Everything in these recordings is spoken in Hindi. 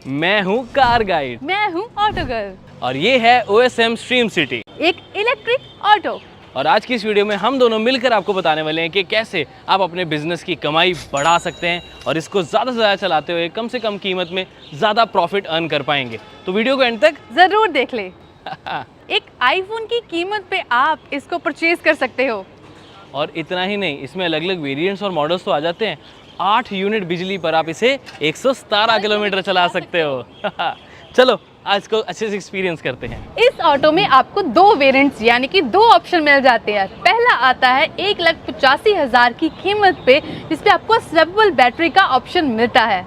मैं हूँ कार गाइड। मैं हूँ ऑटो गर्ल। और ये है OSM स्ट्रीम सिटी, एक इलेक्ट्रिक ऑटो। और आज की इस वीडियो में हम दोनों मिलकर आपको बताने वाले हैं कि कैसे आप अपने बिजनेस की कमाई बढ़ा सकते हैं और इसको ज़्यादा से ज़्यादा चलाते हुए कम से कम कीमत में ज़्यादा प्रॉफिट अर्न कर पाएंगे। तो वीडियो को एंड तक जरूर देख ले। एक आईफोन की कीमत पे आप इसको परचेज कर सकते हो। और इतना ही नहीं, इसमें अलग अलग वेरिएंट्स और मॉडल्स तो आ जाते हैं। 8 यूनिट बिजली पर आप इसे 117 किलोमीटर चला सकते हो। चलो आज को अच्छे से एक्सपीरियंस करते हैं। इस ऑटो में आपको दो वेरिएंट्स यानी कि दो ऑप्शन मिल जाते हैं। पहला आता है 1,85,000 की कीमत पे, जिसपे आपको स्वेपेबल बैटरी का ऑप्शन मिलता है।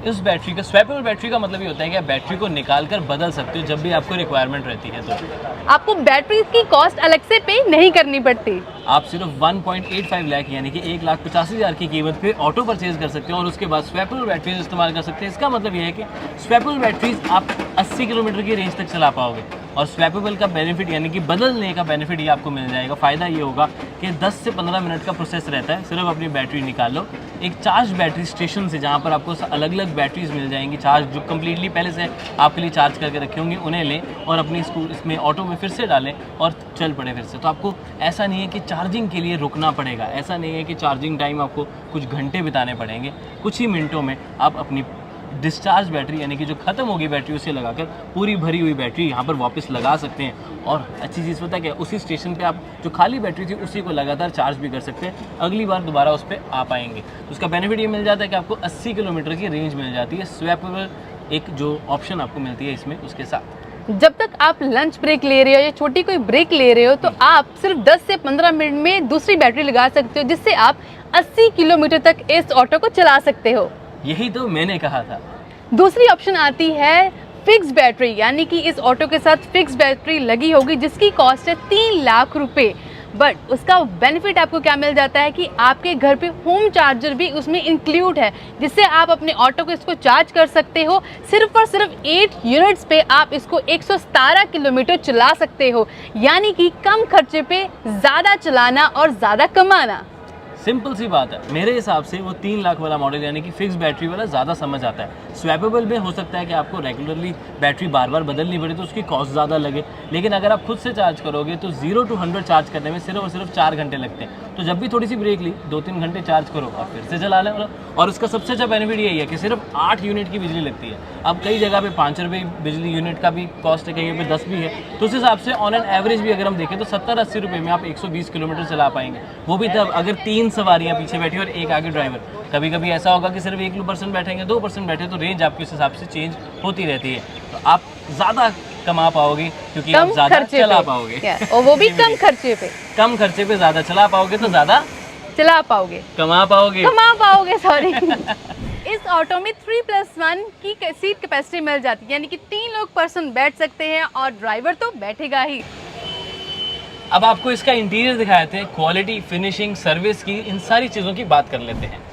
इस बैटरी का स्वेपेबल बैटरी का मतलब ये होता है कि आप बैटरी को निकाल कर बदल सकते हो जब भी आपको रिक्वायरमेंट रहती है। तो आपको बैटरी की कॉस्ट अलग से पे नहीं करनी पड़ती। आप सिर्फ 1.85 लाख यानी कि 1,85,000 की कीमत पे ऑटो परचेज कर सकते हो और उसके बाद स्वेपेबल बैटरीज इस्तेमाल कर सकते हैं। इसका मतलब ये है कि स्वेपेबल बैटरीज आप 80 किलोमीटर की रेंज तक चला पाओगे। और स्वेपेबल का बेनिफिट यानी कि बदलने का बेनिफिट ये आपको मिल जाएगा। फ़ायदा ये होगा कि 10 से 15 मिनट का प्रोसेस रहता है। सिर्फ अपनी बैटरी निकालो एक चार्ज बैटरी स्टेशन से, जहाँ पर आपको अलग अलग बैटरीज मिल जाएंगी चार्ज, जो कम्प्लीटली पहले से आपके लिए चार्ज करके रखे होंगे, उन्हें लें और अपनी इसमें ऑटो में फिर से डालें और चल पड़े फिर से। तो आपको ऐसा नहीं है कि चार्जिंग के लिए रुकना पड़ेगा, ऐसा नहीं है कि चार्जिंग टाइम आपको कुछ घंटे बिताने पड़ेंगे। कुछ ही मिनटों में आप अपनी डिस्चार्ज बैटरी यानी कि जो ख़त्म होगी बैटरी, उसे लगाकर पूरी भरी हुई बैटरी यहाँ पर वापस लगा सकते हैं। और अच्छी चीज़ पता है क्या, उसी स्टेशन पे आप जो खाली बैटरी थी उसी को लगातार चार्ज भी कर सकते हैं, अगली बार दोबारा उस पर आ पाएंगे। तो उसका बेनिफिट ये मिल जाता है कि आपको 80 किलोमीटर की रेंज मिल जाती है। स्वेपेबल एक जो ऑप्शन आपको मिलती है इसमें, उसके साथ जब तक आप लंच ब्रेक ले रहे हो या छोटी कोई ब्रेक ले रहे हो तो आप सिर्फ 10 से 15 मिनट में दूसरी बैटरी लगा सकते हो, जिससे आप 80 किलोमीटर तक इस ऑटो को चला सकते हो। यही तो मैंने कहा था। दूसरी ऑप्शन आती है फिक्स बैटरी, यानी कि इस ऑटो के साथ फिक्स बैटरी लगी होगी जिसकी कॉस्ट है 3 लाख रुपए। बट उसका बेनिफिट आपको क्या मिल जाता है कि आपके घर पे होम चार्जर भी उसमें इंक्लूड है, जिससे आप अपने ऑटो को इसको चार्ज कर सकते हो। सिर्फ और सिर्फ 8 यूनिट्स पे आप इसको 117 किलोमीटर चला सकते हो, यानी कि कम खर्चे पे ज़्यादा चलाना और ज़्यादा कमाना। सिंपल सी बात है। मेरे हिसाब से वो 3 लाख वाला मॉडल यानी कि फिक्स बैटरी वाला ज़्यादा समझ आता है। स्वेपेबल में हो सकता है कि आपको रेगुलरली बैटरी बार बार बदलनी पड़े तो उसकी कॉस्ट ज़्यादा लगे, लेकिन अगर आप खुद से चार्ज करोगे तो 0 to 100 चार्ज करने में सिर्फ और सिर्फ 4 घंटे लगते हैं। तो जब भी थोड़ी सी ब्रेक ली 2-3 घंटे चार्ज करो और फिर से चला लें। और उसका सबसे अच्छा बेनिफिट यही है कि सिर्फ 8 यूनिट की बिजली लगती है। अब कई जगह पे 5 रुपये बिजली यूनिट का भी कॉस्ट है, कहीं पे 10 भी है। तो उस हिसाब से ऑन एन एवरेज भी अगर हम देखें तो 70-80 रुपये में आप 120 किलोमीटर चला पाएंगे। वो भी तब अगर 3 सवारियाँ पीछे बैठी और एक आगे ड्राइवर। कभी कभी ऐसा होगा कि सिर्फ 1% बैठेंगे, 2% बैठे, तो रेंज आपके उस हिसाब से चेंज होती रहती है। तो आप ज़्यादा कमा पाओगे क्योंकि आप ज़्यादा चला पाओगे। और वो भी कम खर्चे पे। कम खर्चे पे ज़्यादा चला पाओगे तो ज़्यादा चला पाओगे, कमा पाओगे सॉरी। इस ऑटो में 3+1 की सीट कैपेसिटी मिल जाती है, यानी कि 3 लोग पर्सन बैठ सकते हैं और ड्राइवर तो बैठेगा ही। अब आपको इसका इंटीरियर दिखाए थे, क्वालिटी, फिनिशिंग, सर्विस की इन सारी चीज़ों की बात कर लेते हैं।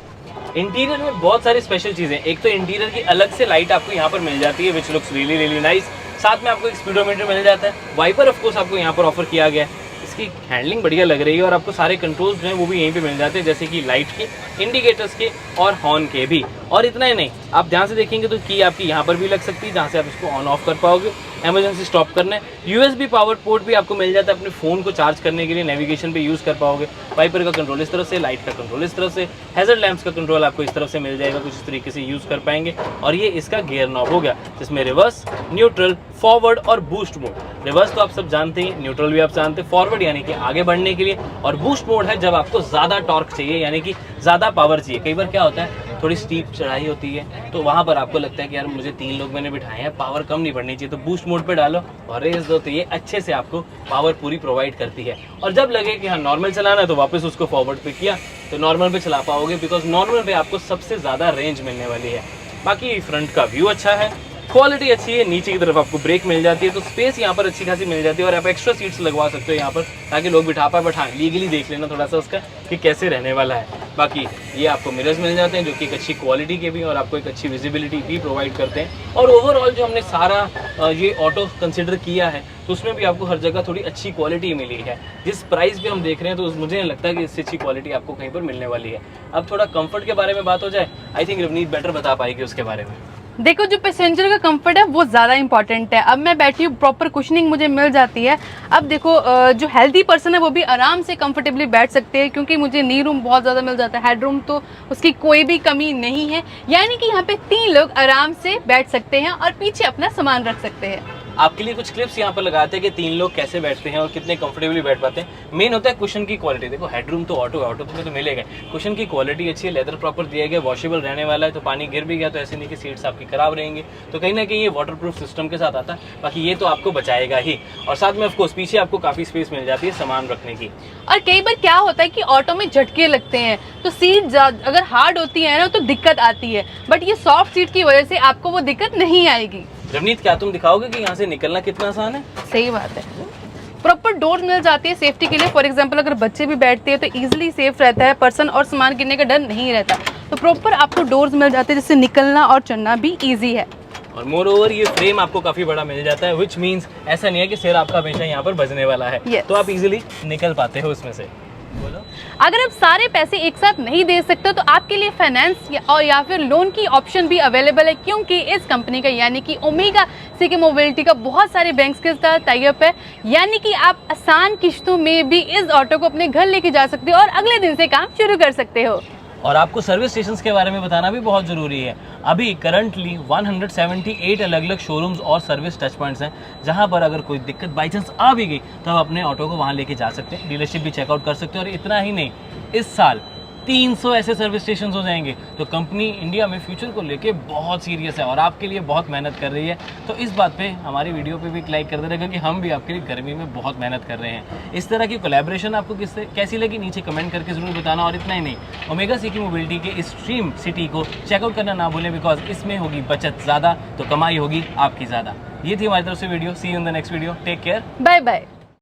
इंटीरियर में बहुत सारी स्पेशल चीज़ें। एक तो इंटीरियर की अलग से लाइट आपको यहाँ पर मिल जाती है, which looks really really nice. साथ में आपको एक स्पीडोमीटर मिल जाता है। वाइपर ऑफ कोर्स आपको यहाँ पर ऑफर किया गया है। इसकी हैंडलिंग बढ़िया लग रही है और आपको सारे कंट्रोल्स जो हैं वो भी यहीं पे मिल जाते हैं, जैसे कि लाइट के, इंडिकेटर्स के और हॉर्न के भी। और इतना ही नहीं, आप ध्यान से देखेंगे तो की आपकी यहाँ पर भी लग सकती है, जहाँ से आप इसको ऑन ऑफ कर पाओगे, इमरजेंसी स्टॉप करना है। USB पावर पोर्ट भी आपको मिल जाता है अपने फ़ोन को चार्ज करने के लिए, नेविगेशन पे यूज़ कर पाओगे। वाइपर का कंट्रोल इस तरफ से, लाइट का कंट्रोल इस तरफ से, हैज़र्ड लैंप्स का कंट्रोल आपको इस तरफ से मिल जाएगा, कुछ इस तरीके से यूज़ कर पाएंगे। और ये इसका गियर नॉब हो गया, जिसमें रिवर्स, न्यूट्रल, फॉरवर्ड और बूस्ट मोड। रिवर्स तो आप सब जानते हैं, न्यूट्रल भी आप जानते हैं, फॉरवर्ड यानी कि आगे बढ़ने के लिए, और बूस्ट मोड है जब आपको ज़्यादा टॉर्क चाहिए यानी कि ज़्यादा पावर चाहिए। कई बार क्या होता है, थोड़ी स्टीप चढ़ाई होती है तो वहाँ पर आपको लगता है कि यार मुझे 3 लोग मैंने बिठाए हैं, पावर कम नहीं बढ़नी चाहिए, तो बूस्ट मोड पे डालो और रेस दो, तो ये अच्छे से आपको पावर पूरी प्रोवाइड करती है। और जब लगे कि हाँ नॉर्मल चलाना है तो वापस उसको फॉरवर्ड पे किया तो नॉर्मल पे चला पाओगे, बिकॉज नॉर्मल पे आपको सबसे ज़्यादा रेंज मिलने वाली है। बाकी फ्रंट का व्यू अच्छा है, क्वालिटी अच्छी है, नीचे की तरफ आपको ब्रेक मिल जाती है, तो स्पेस यहाँ पर अच्छी खासी मिल जाती है। और आप एक्स्ट्रा सीट्स लगवा सकते हो यहाँ पर ताकि लोग बिठा पाए, बट हाँ लीगली देख लेना थोड़ा सा उसका कि कैसे रहने वाला है। बाकी ये आपको मिरर्स मिल जाते हैं जो कि एक अच्छी क्वालिटी के भी और आपको एक अच्छी विजिबिलिटी भी प्रोवाइड करते हैं। और ओवरऑल जो हमने सारा ये ऑटो कंसिडर किया है तो उसमें भी आपको हर जगह थोड़ी अच्छी क्वालिटी मिली है। जिस प्राइस पे हम देख रहे हैं तो मुझे नहीं लगता कि इससे अच्छी क्वालिटी आपको कहीं पर मिलने वाली है। अब थोड़ा कंफर्ट के बारे में बात हो जाए, आई थिंक रवनीत बेटर बता पाएगी उसके बारे में। देखो जो पैसेंजर का कंफर्ट है वो ज़्यादा इंपॉर्टेंट है। अब मैं बैठी हूँ, प्रॉपर कुशनिंग मुझे मिल जाती है। अब देखो जो हेल्दी पर्सन है वो भी आराम से कंफर्टेबली बैठ सकते हैं, क्योंकि मुझे नी रूम बहुत ज़्यादा मिल जाता है, हेड रूम तो उसकी कोई भी कमी नहीं है। यानी कि यहाँ पे 3 लोग आराम से बैठ सकते हैं और पीछे अपना सामान रख सकते हैं। आपके लिए कुछ क्लिप्स यहाँ पर लगाते हैं कि 3 लोग कैसे बैठते हैं और कितने कंफर्टेबली बैठ पाते हैं। मेन होता है कुशन की क्वालिटी। देखो हेडरूम तो ऑटो में तो मिलेगा, कुशन की क्वालिटी अच्छी है, लेदर प्रॉपर दिया गया, वॉशेबल रहने वाला है, तो पानी गिर भी गया तो ऐसे नहीं कि सीट्स आपकी खराब रहेंगी। तो कहीं ना कहीं ये वाटरप्रूफ सिस्टम के साथ आता है। बाकी ये तो आपको बचाएगा ही, और साथ में ऑफकोर्स पीछे आपको काफ़ी स्पेस मिल जाती है सामान रखने की। और कई बार क्या होता है कि ऑटो में झटके लगते हैं, तो सीट अगर हार्ड होती है ना तो दिक्कत आती है, बट ये सॉफ्ट सीट की वजह से आपको वो दिक्कत नहीं आएगी। रवनीत, क्या तुम दिखाओगे कि यहाँ से निकलना कितना आसान है? सही बात है। प्रॉपर डोर मिल जाती है सेफ्टी के लिए। फॉर एग्जांपल अगर बच्चे भी बैठते हैं तो इजीली सेफ रहता है पर्सन, और सामान गिरने का डर नहीं रहता। तो प्रॉपर आपको डोर्स मिल जाते हैं जिससे निकलना और चढ़ना भी ईजी है। और मोर ओवर ये फ्रेम आपको काफी बड़ा मिल जाता है, विच मीन्स ऐसा नहीं है कि सिर आपका हमेशा यहाँ पर बजने वाला है। Yes. तो आप इजीली निकल पाते हो उसमें से। बोलो। अगर आप सारे पैसे एक साथ नहीं दे सकते तो आपके लिए फाइनेंस या फिर लोन की ऑप्शन भी अवेलेबल है, क्योंकि इस कंपनी का यानी कि ओमेगा सीके मोबिलिटी का बहुत सारे बैंक्स के साथ टाई अप है। यानी कि आप आसान किश्तों में भी इस ऑटो को अपने घर लेके जा सकते हो और अगले दिन से काम शुरू कर सकते हो। और आपको सर्विस स्टेशंस के बारे में बताना भी बहुत ज़रूरी है। अभी करंटली 178 अलग अलग शोरूम्स और सर्विस टच पॉइंट्स हैं, जहां पर अगर कोई दिक्कत बाई चांस आ भी गई तो आप अपने ऑटो को वहां लेके जा सकते हैं, डीलरशिप भी चेकआउट कर सकते हैं। और इतना ही नहीं, इस साल 300 ऐसे सर्विस स्टेशन हो जाएंगे। तो कंपनी इंडिया में फ्यूचर को लेके बहुत सीरियस है और आपके लिए बहुत मेहनत कर रही है। तो इस बात पे हमारी वीडियो पे भी एक लाइक कर दे रहे, क्योंकि हम भी आपके लिए गर्मी में बहुत मेहनत कर रहे हैं। इस तरह की कोलैबोरेशन आपको कैसी लगी नीचे कमेंट करके ज़रूर बताना। और इतना ही नहीं, ओमेगा सीके मोबिलिटी के इस स्ट्रीम सिटी को चेकआउट करना ना भूलें, बिकॉज इसमें होगी बचत ज़्यादा तो कमाई होगी आपकी ज़्यादा। ये थी हमारी तरफ से video. See you in the next video. Take care, bye bye.